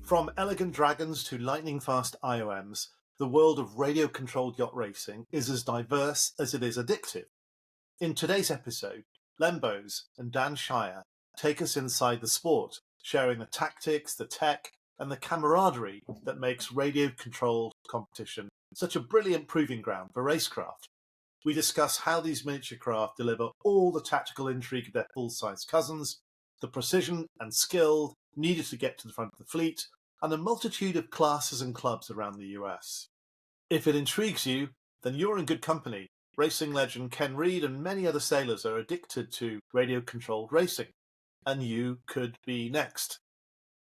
From elegant dragons to lightning-fast IOMs, the world of radio-controlled yacht racing is as diverse as it is addictive. In today's episode, Len Bose and Dan Shier take us inside the sport, sharing the tactics, the tech, and the camaraderie that makes radio-controlled competition such a brilliant proving ground for racecraft. We discuss how these miniature craft deliver all the tactical intrigue of their full-size cousins, the precision and skill needed to get to the front of the fleet, and a multitude of classes and clubs around the US. If it intrigues you, then you're in good company. Racing legend Ken Reed and many other sailors are addicted to radio-controlled racing, and you could be next.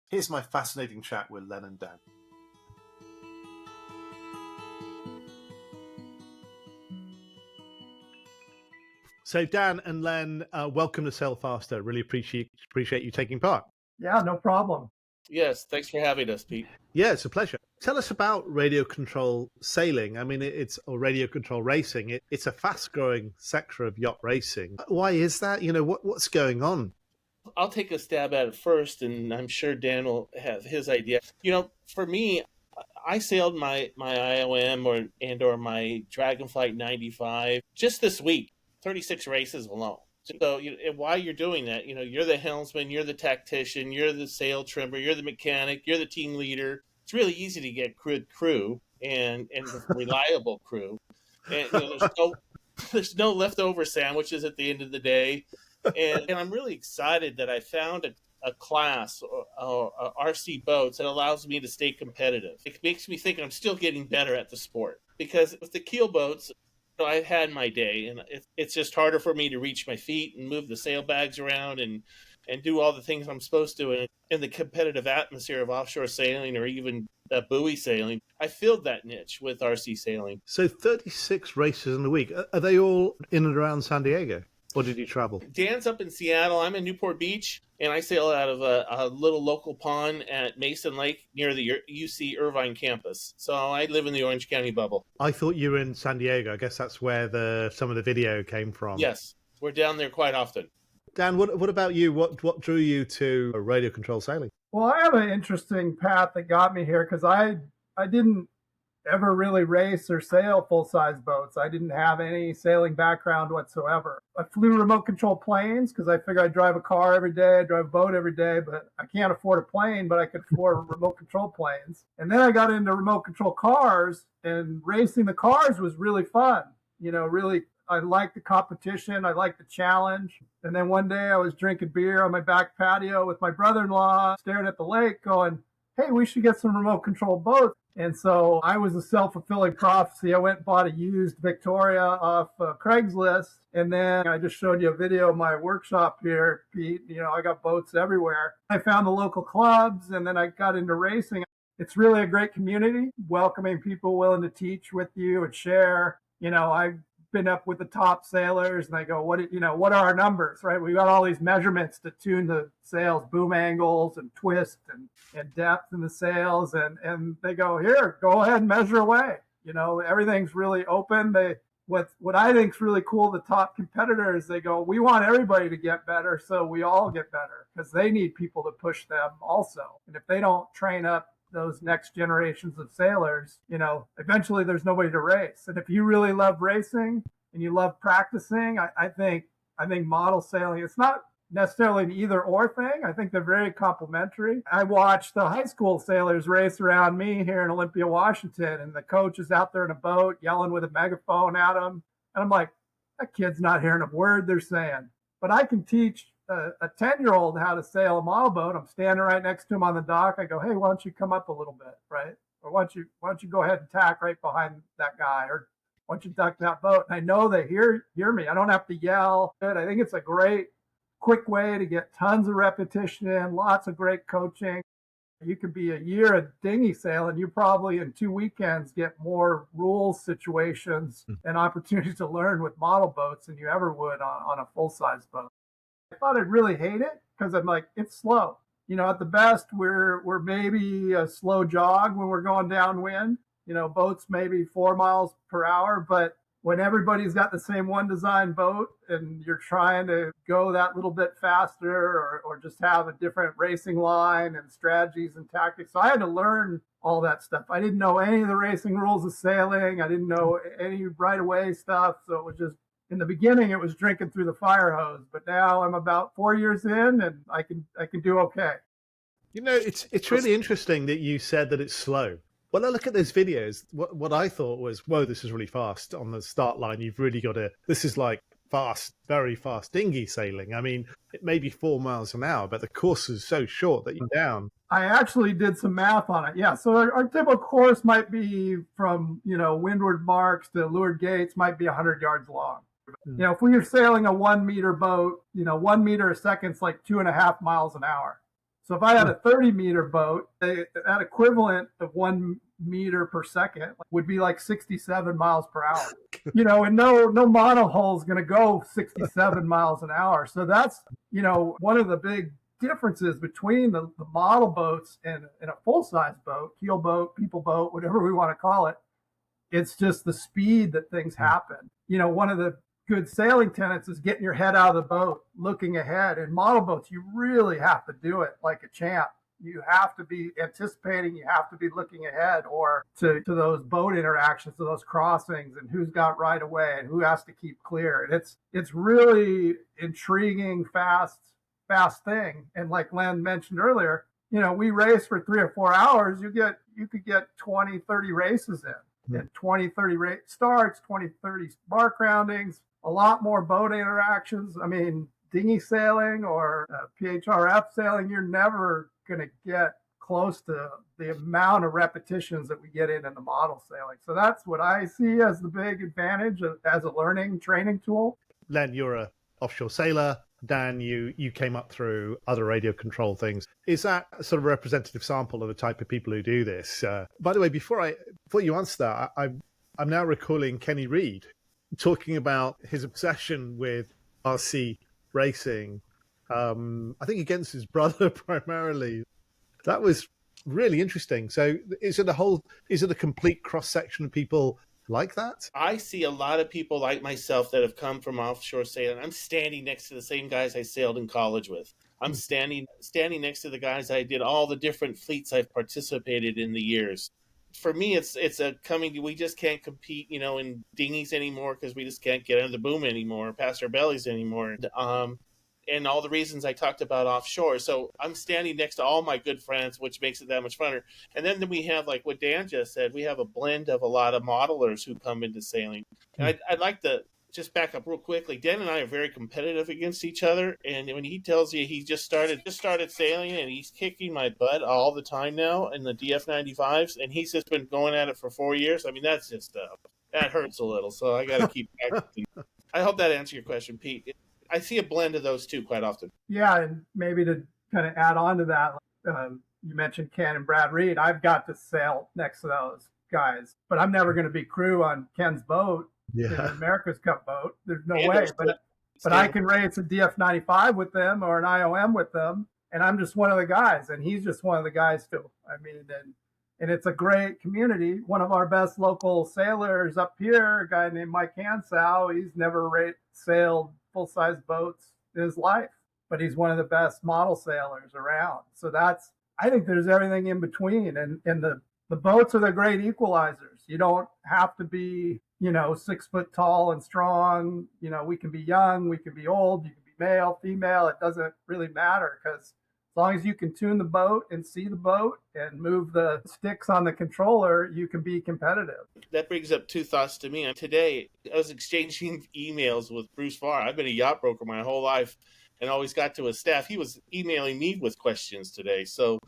Here's my fascinating chat with Len and Dan. So Dan and Len, welcome to Sailfaster. Really appreciate you taking part. Yeah, no problem. Yes, thanks for having us, Pete. Yeah, it's a pleasure. Tell us about radio control sailing. I mean, or radio control racing. It's a fast-growing sector of yacht racing. Why is that? You know, what's going on? I'll take a stab at it first, and I'm sure Dan will have his idea. You know, for me, I sailed my IOM or my Dragonflight 95 just this week, 36 races alone. So while you're doing that, you're the helmsman, you're the tactician, you're the sail trimmer, you're the mechanic, you're the team leader. It's really easy to get good crew and reliable crew. And there's no leftover sandwiches at the end of the day. And I'm really excited that I found a class or RC boats that allows me to stay competitive. It makes me think I'm still getting better at the sport. Because with the keel boats, I've had my day, and it's just harder for me to reach my feet and move the sailbags around and do all the things I'm supposed to in the competitive atmosphere of offshore sailing or even buoy sailing. I filled that niche with RC sailing. So 36 races in a week. Are they all in and around San Diego? Or did you travel? Dan's up in Seattle. I'm in Newport Beach, and I sail out of a little local pond at Mason Lake near the UC Irvine campus. So I live in the Orange County bubble. I thought you were in San Diego. I guess that's where some of the video came from. Yes, we're down there quite often. Dan, what about you? What drew you to radio control sailing? Well, I have an interesting path that got me here because I didn't ever really race or sail full-size boats. I didn't have any sailing background whatsoever. I flew remote control planes because I figured I'd drive a car every day, I'd drive a boat every day, but I can't afford a plane, but I could afford remote control planes. And then I got into remote control cars, and racing the cars was really fun. Really, I liked the competition. I liked the challenge. And then one day I was drinking beer on my back patio with my brother-in-law, staring at the lake going, hey, we should get some remote control boats. And so I was a self-fulfilling prophecy. I went and bought a used Victoria off Craigslist. And then I just showed you a video of my workshop here, Pete. I got boats everywhere. I found the local clubs, and then I got into racing. It's really a great community, welcoming people willing to teach with you and share. I've been up with the top sailors, and I go, what are our numbers, right? We got all these measurements to tune the sails, boom angles and twist and depth in the sails. And they go, here, go ahead and measure away. Everything's really open. What I think is really cool, the top competitors, they go, we want everybody to get better, so we all get better, because they need people to push them also. And if they don't train up those next generations of sailors, eventually there's nobody to race. And if you really love racing and you love practicing, I think model sailing, it's not necessarily an either or thing. I think they're very complementary. I watched the high school sailors race around me here in Olympia, Washington, and the coach is out there in a boat yelling with a megaphone at them. And I'm like, that kid's not hearing a word they're saying. But I can teach a 10-year-old how to sail a model boat. I'm standing right next to him on the dock. I go, hey, why don't you come up a little bit, right? Or why don't you go ahead and tack right behind that guy? Or why don't you duck that boat? And I know they hear me. I don't have to yell. I think it's a great, quick way to get tons of repetition in, lots of great coaching. You could be a year at dinghy sailing. You probably in 2 weekends get more rules situations and opportunities to learn with model boats than you ever would on a full-size boat. I thought I'd really hate it because I'm like, it's slow. At the best, we're maybe a slow jog when we're going downwind. Boats maybe 4 miles per hour, but when everybody's got the same one design boat and you're trying to go that little bit faster or just have a different racing line and strategies and tactics. So I had to learn all that stuff. I didn't know any of the racing rules of sailing. I didn't know any right of way stuff. So it was just, in the beginning, it was drinking through the fire hose. But now I'm about 4 years in and I can do okay. You know, it's really interesting that you said that it's slow. When I look at those videos, what I thought was, whoa, this is really fast on the start line. You've really got to, this is like fast, very fast dinghy sailing. I mean, it may be 4 miles an hour, but the course is so short that you're down. I actually did some math on it. Yeah, so our typical course might be from, windward marks to leeward gates, might be 100 yards long. If we are sailing a 1 meter boat, 1 meter a second is like 2.5 miles an hour. So if I had a 30 meter boat, that equivalent of 1 meter per second would be like 67 miles per hour. And no monohull is going to go 67 miles an hour. So that's, one of the big differences between the model boats and a full-size boat, keel boat, people boat, whatever we want to call it. It's just the speed that things happen. One of the good sailing tenets is getting your head out of the boat, looking ahead. In model boats, you really have to do it like a champ. You have to be anticipating, you have to be looking ahead or to those boat interactions, to those crossings and who's got right of way and who has to keep clear. And it's really intriguing, fast thing. And like Len mentioned earlier, we race for 3 or 4 hours. You could get 20, 30 races in. And 20, 30 starts, 20, 30 bar groundings, a lot more boat interactions. I mean, dinghy sailing or PHRF sailing, you're never going to get close to the amount of repetitions that we get in the model sailing. So that's what I see as the big advantage as a learning training tool. Len, you're a offshore sailor. Dan, you came up through other radio control things. Is that a sort of representative sample of the type of people who do this? By the way, before you answer that, I'm now recalling Kenny Reed talking about his obsession with RC racing. I think against his brother primarily. That was really interesting. So, is it a complete cross section of people like that? I see a lot of people like myself that have come from offshore sailing. I'm standing next to the same guys I sailed in college with. I'm standing next to the guys I did all the different fleets I've participated in the years. For me, it's we just can't compete, in dinghies anymore because we just can't get under the boom anymore, past our bellies anymore. And all the reasons I talked about offshore. So I'm standing next to all my good friends, which makes it that much funner. And then we have, like what Dan just said, we have a blend of a lot of modelers who come into sailing. And I'd like to just back up real quickly. Dan and I are very competitive against each other. And when he tells you he just started sailing and he's kicking my butt all the time now in the DF95s, and he's just been going at it for 4 years. I mean, that's just, that hurts a little. So I got to keep practicing. I hope that answered your question, Pete. I see a blend of those two quite often. Yeah, and maybe to kind of add on to that, you mentioned Ken and Brad Reed. I've got to sail next to those guys, but I'm never going to be crew on Ken's boat, the America's Cup boat. There's no way. But I can race a DF95 with them or an IOM with them, and I'm just one of the guys, and he's just one of the guys too. I mean, and it's a great community. One of our best local sailors up here, a guy named Mike Hansau, he's never sailed full-size boats in his life, but he's one of the best model sailors around. So I think there's everything in between, and the boats are the great equalizers. You don't have to be 6 foot tall and strong. We can be young, we can be old, you can be male, female. It doesn't really matter, because as long as you can tune the boat and see the boat and move the sticks on the controller, you can be competitive. That brings up two thoughts to me. Today, I was exchanging emails with Bruce Farr. I've been a yacht broker my whole life and always got to his staff. He was emailing me with questions today. So,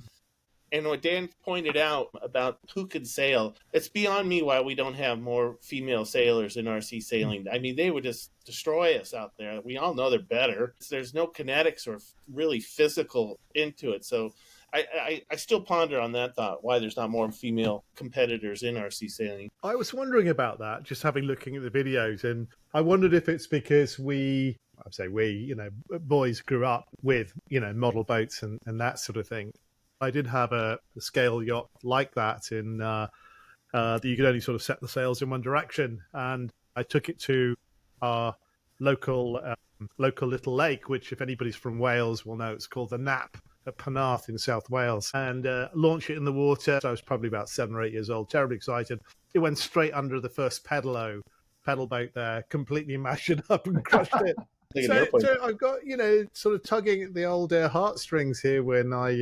and what Dan pointed out about who could sail, it's beyond me why we don't have more female sailors in RC sailing. I mean, they would just destroy us out there. We all know they're better. There's no kinetics or really physical into it. So I still ponder on that thought, why there's not more female competitors in RC sailing. I was wondering about that, just looking at the videos, and I wondered if it's because boys grew up with, model boats and that sort of thing. I did have a scale yacht like that that you could only sort of set the sails in one direction. And I took it to our local little lake, which if anybody's from Wales will know, it's called the Nap at Penarth in South Wales, and launched it in the water. So I was probably about 7 or 8 years old, terribly excited. It went straight under the first pedal boat there, completely mashed it up and crushed it. So I've got, sort of tugging at the old heartstrings here when I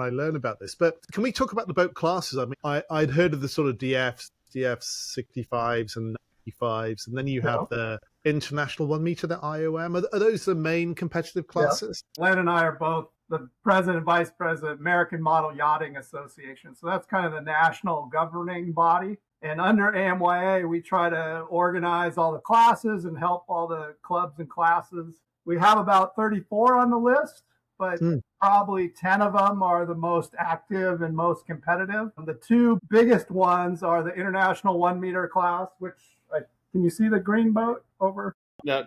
learn about this. But can we talk about the boat classes? I mean, I'd heard of the sort of DFs 65s and 95s, and then you have the international 1 meter, the IOM. Are those the main competitive classes? Yeah. Len and I are both the president and vice president of American Model Yachting Association. So that's kind of the national governing body. And under AMYA, we try to organize all the classes and help all the clubs and classes. We have about 34 on the list, but probably 10 of them are the most active and most competitive. The two biggest ones are the international 1 meter class, which can you see the green boat over? No.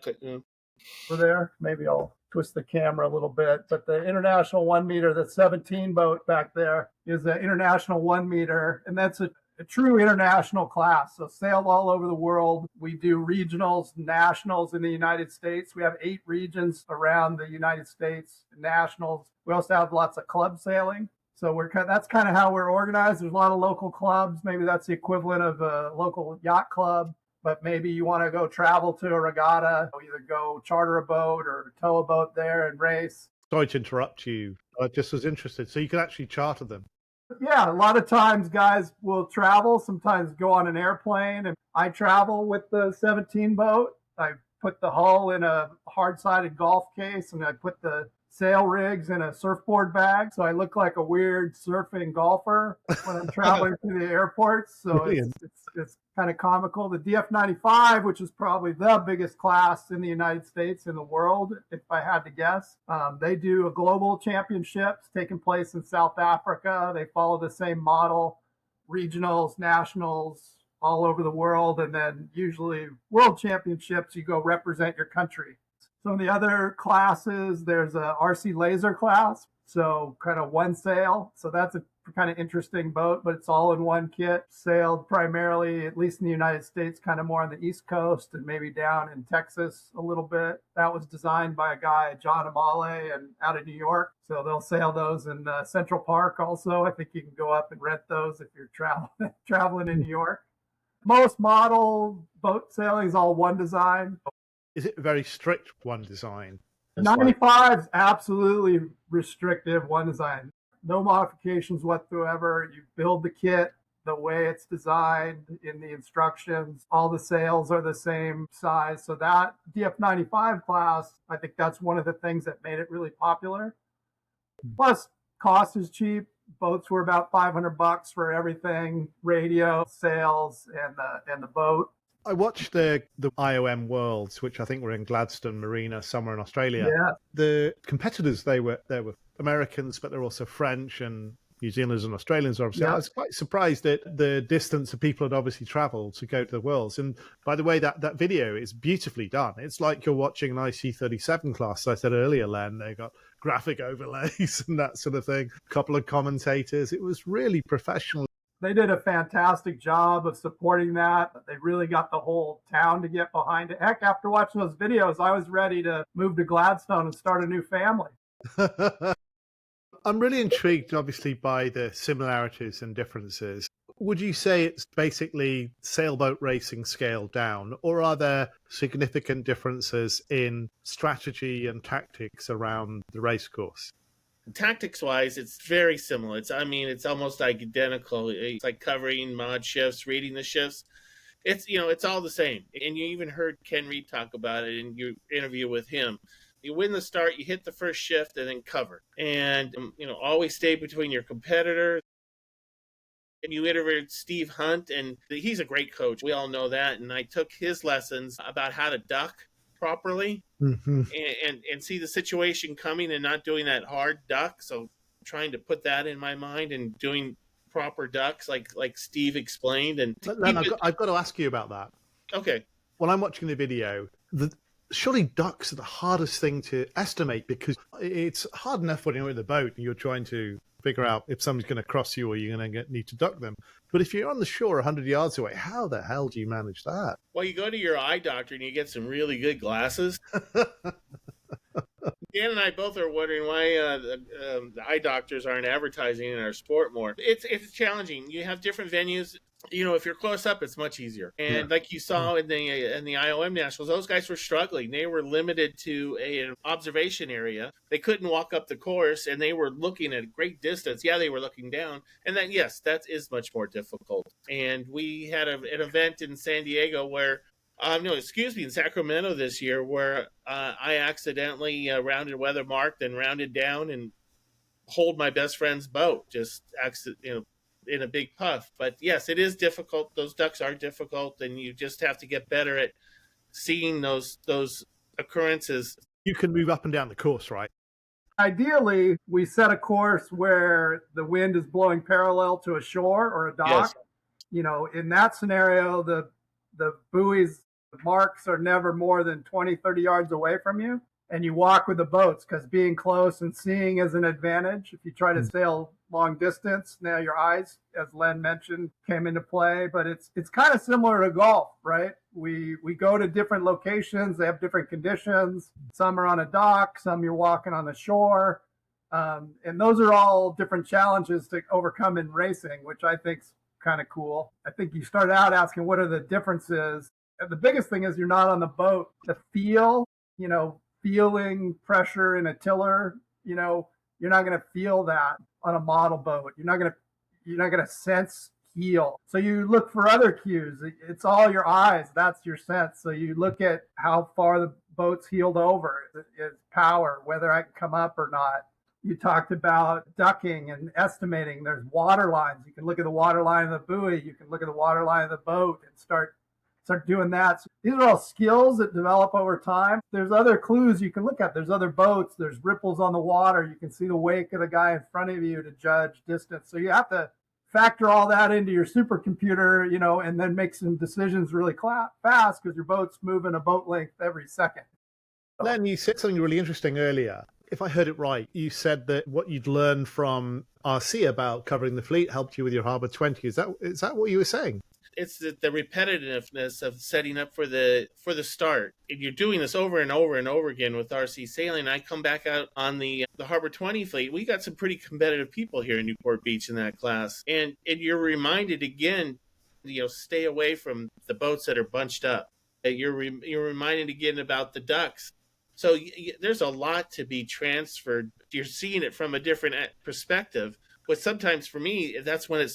Over there? Maybe I'll twist the camera a little bit. But the international 1 meter, the 17 boat back there, is the international 1 meter. And that's a true international class. So sailed all over the world. We do regionals, nationals in the United States. We have 8 regions around the United States, nationals. We also have lots of club sailing. So that's kind of how we're organized. There's a lot of local clubs. Maybe that's the equivalent of a local yacht club. But maybe you want to go travel to a regatta, either go charter a boat or tow a boat there and race. Sorry to interrupt you. I just was interested. So you can actually charter them? Yeah, a lot of times guys will travel, sometimes go on an airplane. And I travel with the 17 boat. I put the hull in a hard-sided golf case, and I put the sail rigs in a surfboard bag. So I look like a weird surfing golfer when I'm traveling through the airports. So it's kind of comical. The DF95, which is probably the biggest class in the United States, in the world, if I had to guess. They do a global championships taking place in South Africa. They follow the same model, regionals, nationals, all over the world. And then usually world championships, you go represent your country. Some of the other classes, there's a RC Laser class, so kind of one sail. So that's a kind of interesting boat, but it's all in one kit. Sailed primarily, at least in the United States, kind of more on the East Coast and maybe down in Texas a little bit. That was designed by a guy, John Amale, and out of New York. So they'll sail those in Central Park also. I think you can go up and rent those if you're traveling in New York. Most model boat sailing is all one design. Is it a very strict one design? 95 is absolutely restrictive one design. No modifications whatsoever. You build the kit the way it's designed in the instructions. All the sails are the same size. So that DF95 class, I think that's one of the things that made it really popular. Plus, cost is cheap. Boats were about $500 for everything: radio, sails, and the boat. I watched the IOM Worlds, which I think were in Gladstone Marina, somewhere in Australia. Yeah. The competitors, they were Americans, but they're also French and New Zealanders and Australians, obviously. Yeah. I was quite surprised at the distance that people had obviously traveled to go to the Worlds. And by the way, that video is beautifully done. It's like you're watching an IC37 class. As I said earlier, Len, they got graphic overlays and that sort of thing. A couple of commentators. It was really professional. They did a fantastic job of supporting that. They really got the whole town to get behind it. Heck, after watching those videos, I was ready to move to Gladstone and start a new family. I'm really intrigued, obviously, by the similarities and differences. Would you say it's basically sailboat racing scaled down, or are there significant differences in strategy and tactics around the race course? Tactics-wise, it's very similar. It's almost identical. It's like covering mod shifts, reading the shifts. It's all the same. And you even heard Ken Reed talk about it in your interview with him. You win the start, you hit the first shift, and then cover. And, always stay between your competitors. And you interviewed Steve Hunt, and he's a great coach. We all know that. And I took his lessons about how to duck properly and see the situation coming and not doing that hard duck. So trying to put that in my mind and doing proper ducks like Steve explained. And Len, I've got to ask you about that. Okay. When I'm watching the video, surely ducks are the hardest thing to estimate, because it's hard enough when you're in the boat and you're trying to figure out if somebody's going to cross you or you're going to need to duck them. But if you're on the shore 100 yards away, how the hell do you manage that? Well, you go to your eye doctor and you get some really good glasses. Dan and I both are wondering why the eye doctors aren't advertising in our sport more. It's challenging. You have different venues. If you're close up, it's much easier. And like you saw in the IOM Nationals, those guys were struggling. They were limited to an observation area. They couldn't walk up the course, and they were looking at a great distance. Yeah, they were looking down. And then, yes, that is much more difficult. And we had an event in San Diego where in Sacramento this year, where I accidentally rounded weather marked and rounded down and holed my best friend's boat, in a big puff. But yes, it is difficult. Those ducks are difficult, and you just have to get better at seeing those occurrences. You can move up and down the course, right? Ideally, we set a course where the wind is blowing parallel to a shore or a dock. Yes. In that scenario, the buoys marks are never more than 20, 30 yards away from you. And you walk with the boats, because being close and seeing is an advantage. If you try to sail long distance, now your eyes, as Len mentioned, came into play. But it's kind of similar to golf, right? We go to different locations. They have different conditions. Some are on a dock, some you're walking on the shore. And those are all different challenges to overcome in racing, which I think's kind of cool. I think you started out asking what are the differences. And the biggest thing is you're not on the boat. The feeling pressure in a tiller, you're not going to feel that on a model boat. You're not going to sense heel. So you look for other cues. It's all your eyes. That's your sense. So you look at how far the boat's heeled over. It's power, whether I can come up or not. You talked about ducking and estimating. There's water lines. You can look at the water line of the buoy. You can look at the water line of the boat and start doing that. So these are all skills that develop over time. There's other clues you can look at. There's other boats. There's ripples on the water. You can see the wake of the guy in front of you to judge distance. So you have to factor all that into your supercomputer, and then make some decisions really fast, because your boat's moving a boat length every second. Len, you said something really interesting earlier. If I heard it right, you said that what you'd learned from RC about covering the fleet helped you with your Harbor 20. Is that what you were saying? It's the repetitiveness of setting up for the start. If you're doing this over and over and over again with RC sailing, I come back out on the Harbor 20 fleet. We got some pretty competitive people here in Newport Beach in that class. And you're reminded again, stay away from the boats that are bunched up. You're reminded again about the ducks. So there's a lot to be transferred. You're seeing it from a different perspective. But sometimes for me, that's when it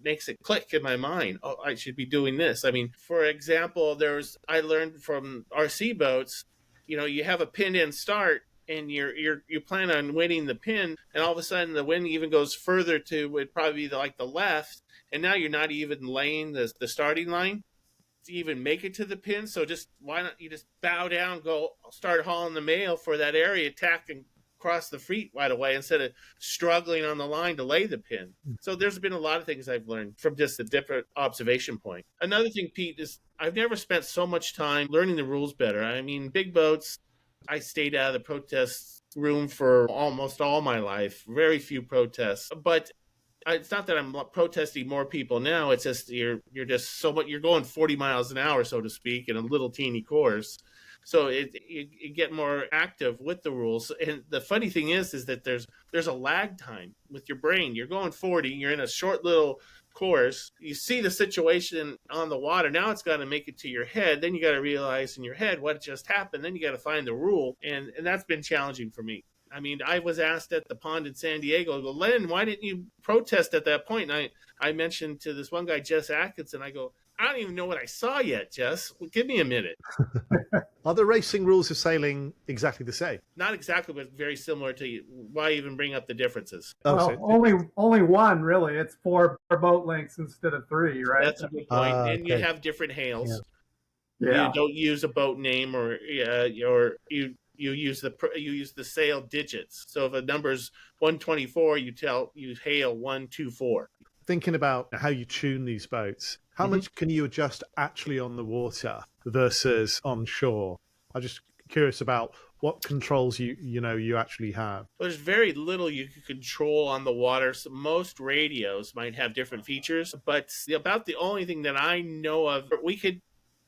makes it click in my mind. Oh, I should be doing this. I mean, for example, I learned from RC boats, you have a pinned in start and you plan on winning the pin, and all of a sudden the wind even goes further to would probably be like the left, and now you're not even laying the starting line to even make it to the pin. So why not you just bow down, go start hauling the mail for that area, tack and cross the fleet right away instead of struggling on the line to lay the pin. So there's been a lot of things I've learned from just a different observation point. Another thing, Pete, is I've never spent so much time learning the rules better. I mean, big boats, I stayed out of the protest room for almost all my life. Very few protests. But it's not that I'm protesting more people now. It's just you're going 40 miles an hour, so to speak, in a little teeny course. So you get more active with the rules. And the funny thing is that there's a lag time with your brain. You're going 40, you're in a short little course. You see the situation on the water. Now it's got to make it to your head. Then you got to realize in your head what just happened. Then you got to find the rule. And that's been challenging for me. I mean, I was asked at the pond in San Diego, well, Len, why didn't you protest at that point? And I mentioned to this one guy, Jess Atkinson, I go, I don't even know what I saw yet, Jess. Well, give me a minute. Are the racing rules of sailing exactly the same? Not exactly, but very similar to you. Why even bring up the differences? Well, only one, really. It's 4 boat lengths instead of 3, right? That's a good point. And you have different hails. Yeah. You don't use a boat name, or you use the sail digits. So if a number's 124, you hail 124. Thinking about how you tune these boats, how much can you adjust actually on the water versus on shore? I'm just curious about what controls you actually have. Well, there's very little you can control on the water. So most radios might have different features, but about the only thing that I know of, we could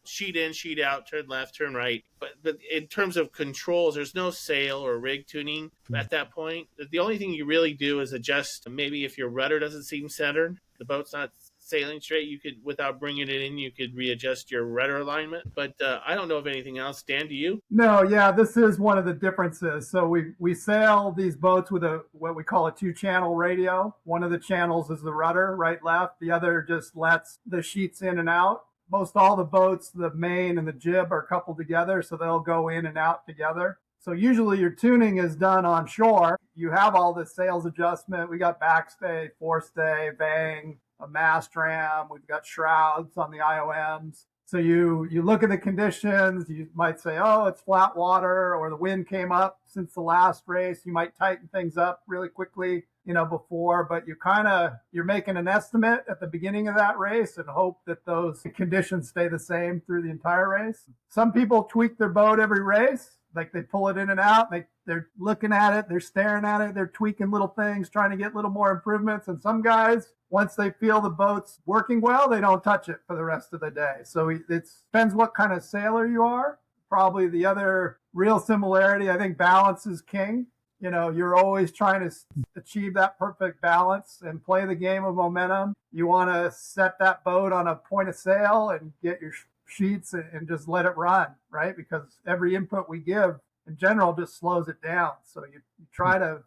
sheet in, sheet out, turn left, turn right. But in terms of controls, there's no sail or rig tuning at that point. The only thing you really do is adjust. Maybe if your rudder doesn't seem centered, the boat's not sailing straight, you could, without bringing it in, you could readjust your rudder alignment. But I don't know of anything else. Dan, do you? No, yeah, this is one of the differences. So we sail these boats with what we call a 2-channel radio. One of the channels is the rudder, right, left. The other just lets the sheets in and out. Most all the boats, the main and the jib are coupled together, so they'll go in and out together. So usually your tuning is done on shore. You have all this sails adjustment. We got backstay, forestay, bang, a mast ram. We've got shrouds on the IOMs. So you look at the conditions. You might say, oh, it's flat water, or the wind came up since the last race. You might tighten things up really quickly, before, but you're making an estimate at the beginning of that race and hope that those conditions stay the same through the entire race. Some people tweak their boat every race, like they pull it in and out. They're looking at it, they're staring at it, they're tweaking little things, trying to get little more improvements. And some guys, once they feel the boat's working well, they don't touch it for the rest of the day. So it depends what kind of sailor you are. Probably the other real similarity, I think balance is king. You're always trying to achieve that perfect balance and play the game of momentum. You want to set that boat on a point of sail and get your sheets and just let it run, right? Because every input we give in general just slows it down. So you try to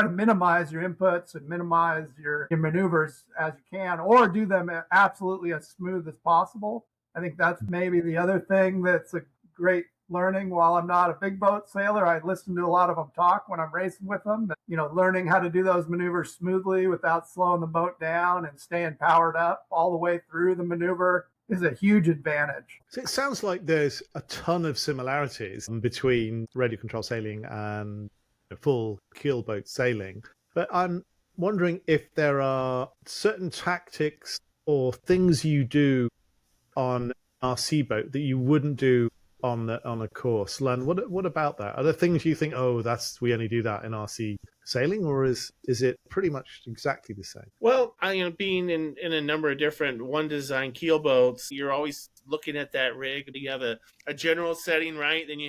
minimize your inputs and minimize your maneuvers as you can, or do them absolutely as smooth as possible. I think that's maybe the other thing that's a great learning. While I'm not a big boat sailor, I listen to a lot of them talk when I'm racing with them. Learning how to do those maneuvers smoothly without slowing the boat down and staying powered up all the way through the maneuver is a huge advantage. So it sounds like there's a ton of similarities between radio control sailing and full keelboat sailing. But I'm wondering if there are certain tactics or things you do on an RC boat that you wouldn't do on a course. Len, what about that? Are there things you think, we only do that in RC sailing, or is it pretty much exactly the same? Well, being in a number of different one design keel boats, you're always looking at that rig. You have a general setting, right? Then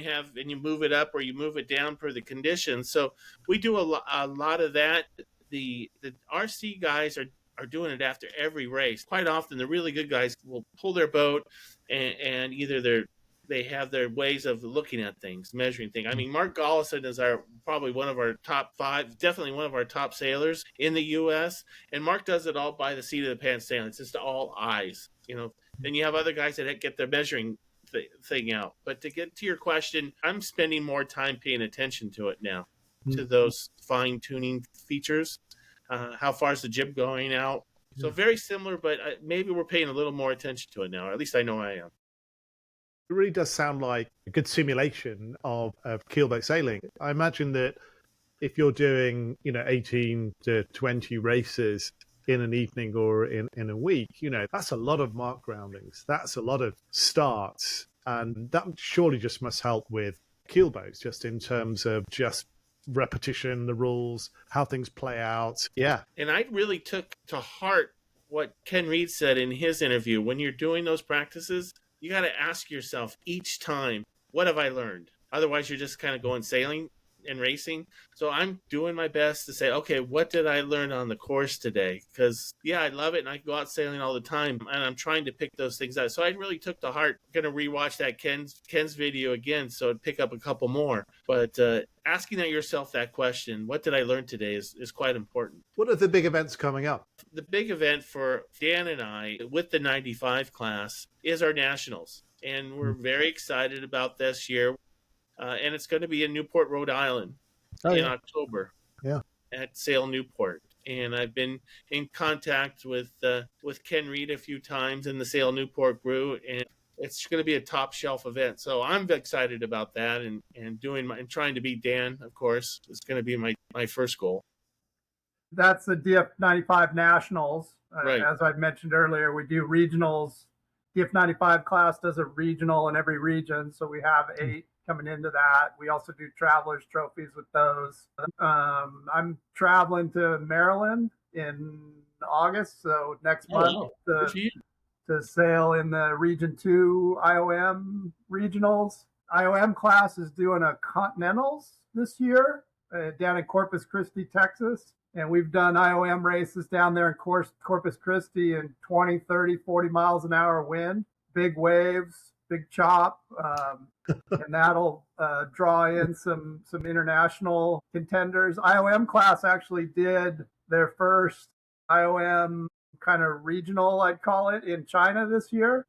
you move it up or you move it down per the conditions. So we do a lot of that. The RC guys are doing it after every race. Quite often, the really good guys will pull their boat and either they have their ways of looking at things, measuring things. I mean, Mark Gollison is probably one of our top 5, definitely one of our top sailors in the U.S. And Mark does it all by the seat of the pants sailing. It's just all eyes, Then you have other guys that get their measuring thing out. But to get to your question, I'm spending more time paying attention to it now, to those fine tuning features. How far is the jib going out? So very similar, but maybe we're paying a little more attention to it now. Or at least I know I am. It really does sound like a good simulation of keelboat sailing. I imagine that if you're doing, 18 to 20 races in an evening or in a week, that's a lot of mark groundings. That's a lot of starts. And that surely just must help with keelboats, just in terms of just repetition, the rules, how things play out. Yeah. And I really took to heart what Ken Reed said in his interview. When you're doing those practices, you got to ask yourself each time, what have I learned? Otherwise, you're just kind of going sailing and racing. So I'm doing my best to say, okay, what did I learn on the course today? Because, I love it, and I go out sailing all the time, and I'm trying to pick those things out. So I really took to heart. I'm going to rewatch that Ken's video again, so I'd pick up a couple more. But asking yourself that question, what did I learn today, is quite important. What are the big events coming up? The big event for Dan and I with the 95 class is our Nationals. And we're very excited about this year. And it's going to be in Newport, Rhode Island in October at Sail Newport. And I've been in contact with Ken Reed a few times in the Sail Newport crew, and it's going to be a top shelf event. So I'm excited about that, and trying to beat Dan, of course, is going to be my first goal. That's the DF95 Nationals. Right. As I mentioned earlier, we do regionals DF95 class does a regional in every region, so we have 8 coming into that. We also do travelers trophies with those. I'm traveling to Maryland in August, so next month wow. Good for you. to sail in the Region 2 IOM regionals. IOM class is doing a Continentals this year down in Corpus Christi, Texas. And we've done IOM races down there in Corpus Christi in 20, 30, 40 miles an hour wind, big waves, big chop. And that'll draw in some international contenders. IOM class actually did their first IOM kind of regional, I'd call it, in China this year.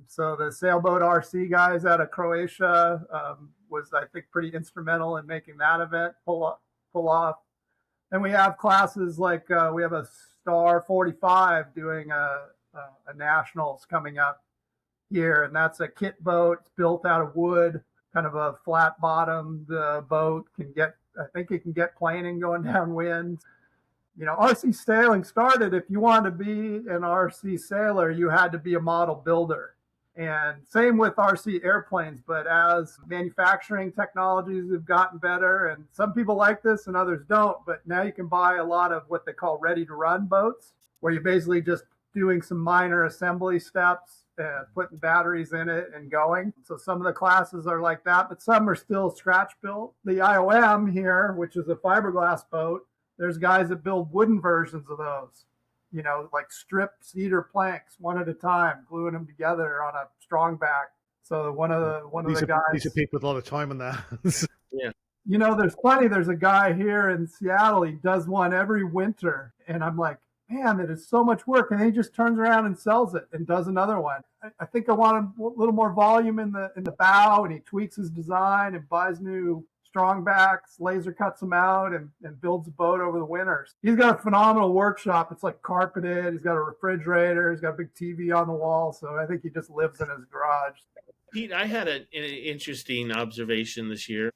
So the sailboat RC guys out of Croatia was, I think, pretty instrumental in making that event pull off. And we have classes like we have a Star 45 doing a nationals coming up here, and that's a kit boat. It's built out of wood, kind of a flat bottomed boat. I think it can get planing going downwind. You know, RC sailing started, if you wanted to be an RC sailor, you had to be a model builder. And same with RC airplanes, but as manufacturing technologies have gotten better, and some people like this and others don't, but now you can buy a lot of what they call ready-to-run boats, where you're basically just doing some minor assembly steps, putting batteries in it and going. So some of the classes are like that, but some are still scratch built. The IOM here, which is a fiberglass boat, there's guys that build wooden versions of those, you know, like strip cedar planks one at a time, gluing them together on a strong back. So one of the guys. These are people with a lot of time in their hands. Yeah. You know, there's a guy here in Seattle. He does one every winter, and I'm like, man, it is so much work. And then he just turns around and sells it and does another one. I think I want a little more volume in the bow, and he tweaks his design and buys new strong backs, laser cuts them out, and builds a boat over the winters. He's got a phenomenal workshop. It's like carpeted. He's got a refrigerator. He's got a big TV on the wall. So I think he just lives in his garage. Pete, I had an interesting observation this year.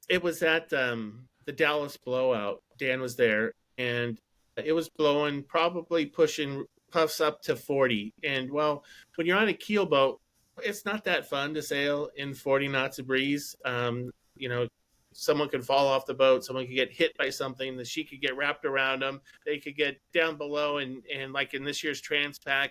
It was at the Dallas blowout. Dan was there, and it was blowing, probably pushing puffs up to 40. And, well, when you're on a keel boat, it's not that fun to sail in 40 knots of breeze. You know, someone could fall off the boat. Someone could get hit by something. The sheet could get wrapped around them. They could get down below and like in this year's Transpac,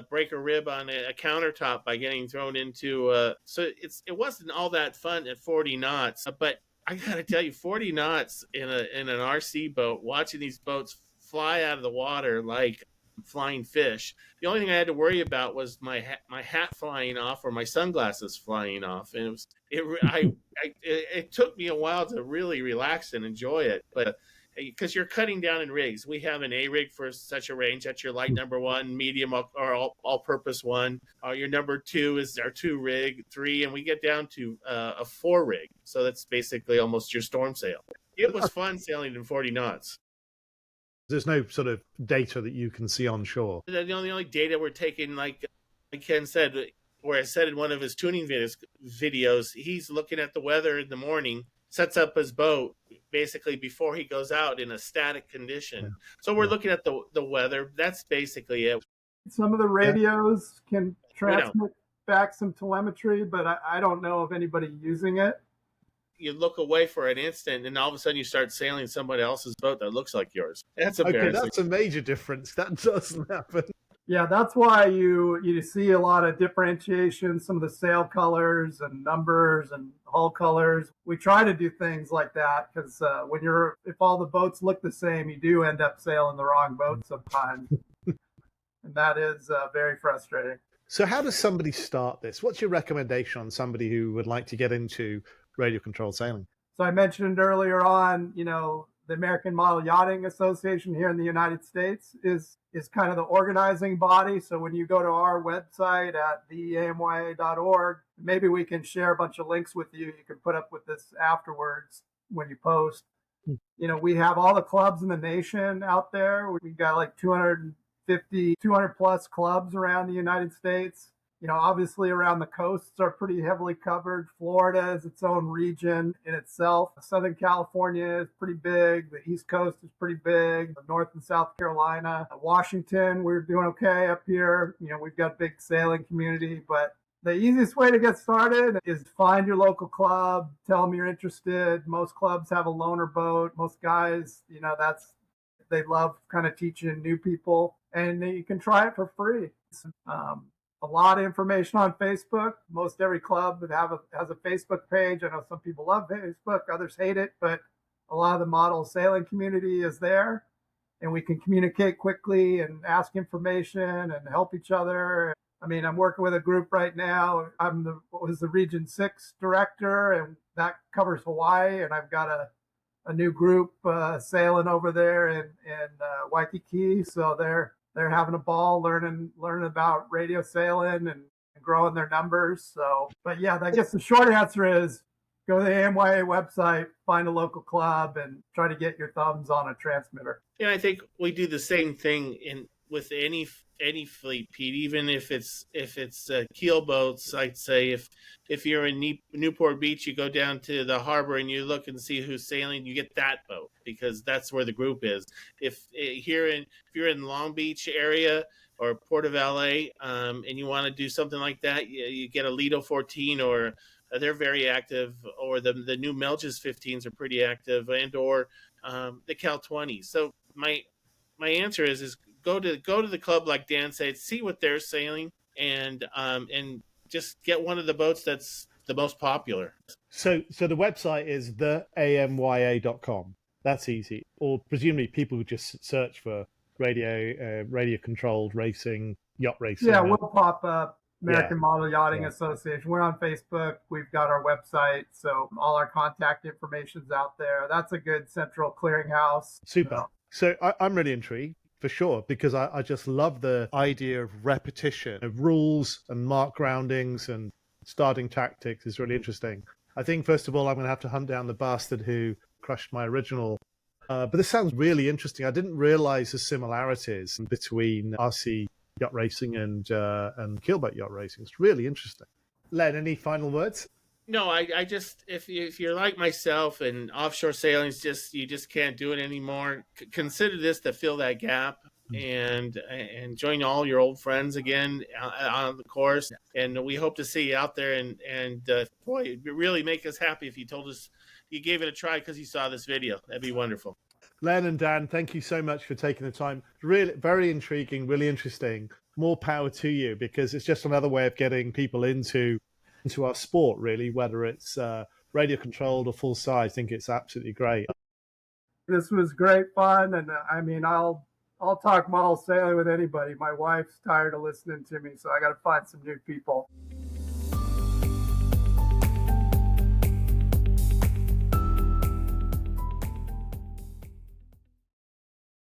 break a rib on a countertop by getting thrown into. So it wasn't all that fun at 40 knots. But I got to tell you, 40 knots in an RC boat, watching these boats fly out of the water like flying fish. The only thing I had to worry about was my hat flying off or my sunglasses flying off, and it took me a while to really relax and enjoy it. But because you're cutting down in rigs, we have an A rig for such a range. That's your light number 1, medium or all-purpose 1. Your number 2 is our 2 rig, 3, and we get down to a 4 rig. So that's basically almost your storm sail. It was fun sailing in 40 knots. There's no sort of data that you can see on shore. The only data we're taking, like Ken said, or I said in one of his tuning videos, he's looking at the weather in the morning, sets up his boat basically before he goes out in a static condition. Yeah. So we're looking at the weather. That's basically it. Some of the radios can transmit back some telemetry, but I don't know of anybody using it. You look away for an instant, and all of a sudden you start sailing somebody else's boat that looks like yours. That's embarrassing. Okay, that's a major difference. That doesn't happen. Yeah, that's why you see a lot of differentiation, some of the sail colors and numbers and hull colors. We try to do things like that because if all the boats look the same, you do end up sailing the wrong boat sometimes. And that is very frustrating. So how does somebody start this? What's your recommendation on somebody who would like to get into radio-controlled sailing? So I mentioned earlier on, the American Model Yachting Association here in the United States is kind of the organizing body. So when you go to our website at theamya.org, maybe we can share a bunch of links with you. You can put up with this afterwards when you post. We have all the clubs in the nation out there. We've got like 200 plus clubs around the United States. Obviously around the coasts are pretty heavily covered. Florida is its own region in itself. Southern California is pretty big. The East Coast is pretty big. North and South Carolina. Washington, we're doing okay up here. We've got a big sailing community, but the easiest way to get started is find your local club, tell them you're interested. Most clubs have a loaner boat. Most guys, they love kind of teaching new people, and you can try it for free. A lot of information on Facebook. Most every club has a Facebook page. I know some people love Facebook, others hate it, but a lot of the model sailing community is there, and we can communicate quickly and ask information and help each other. I'm working with a group right now. Was the Region 6 director, and that covers Hawaii, and I've got a new group sailing over there in Waikiki, so they're having a ball learning about radio sailing and growing their numbers. So, but yeah, I guess the short answer is go to the AMYA website, find a local club, and try to get your thumbs on a transmitter. Yeah, I think we do the same thing with any fleet, Pete. Even if it's keel boats, I'd say if you're in Newport Beach, you go down to the harbor and you look and see who's sailing. You get that boat because that's where the group is. If you're in Long Beach area or Port of LA, and you want to do something like that, you get a Lido 14 or they're very active, or the new Melges 15s are pretty active, and or the Cal 20s. So my answer is go to the club, like Dan said, see what they're sailing, and just get one of the boats that's the most popular. So the website is theamya.com. That's easy. Or presumably people would just search for radio controlled racing, yacht racing. Yeah, we'll pop up American Model Yachting Association. We're on Facebook. We've got our website, so all our contact information's out there. That's a good central clearinghouse. Super. So I'm really intrigued, for sure, because I just love the idea of repetition, of rules and mark groundings and starting tactics is really interesting. I think, first of all, I'm going to have to hunt down the bastard who crushed my original. But this sounds really interesting. I didn't realize the similarities between RC yacht racing and keelboat yacht racing. It's really interesting. Len, any final words? No, I just if you're like myself and offshore sailing you just can't do it anymore, consider this to fill that gap and join all your old friends again on the course. And we hope to see you out there. And boy, it'd really make us happy if you told us you gave it a try because you saw this video. That'd be wonderful. Len and Dan, thank you so much for taking the time. Really, very intriguing, really interesting. More power to you, because it's just another way of getting people into our sport, really, whether it's radio controlled or full size. I think it's absolutely great. This was great fun, and I'll talk model sailing with anybody. My wife's tired of listening to me, so I got to find some new people.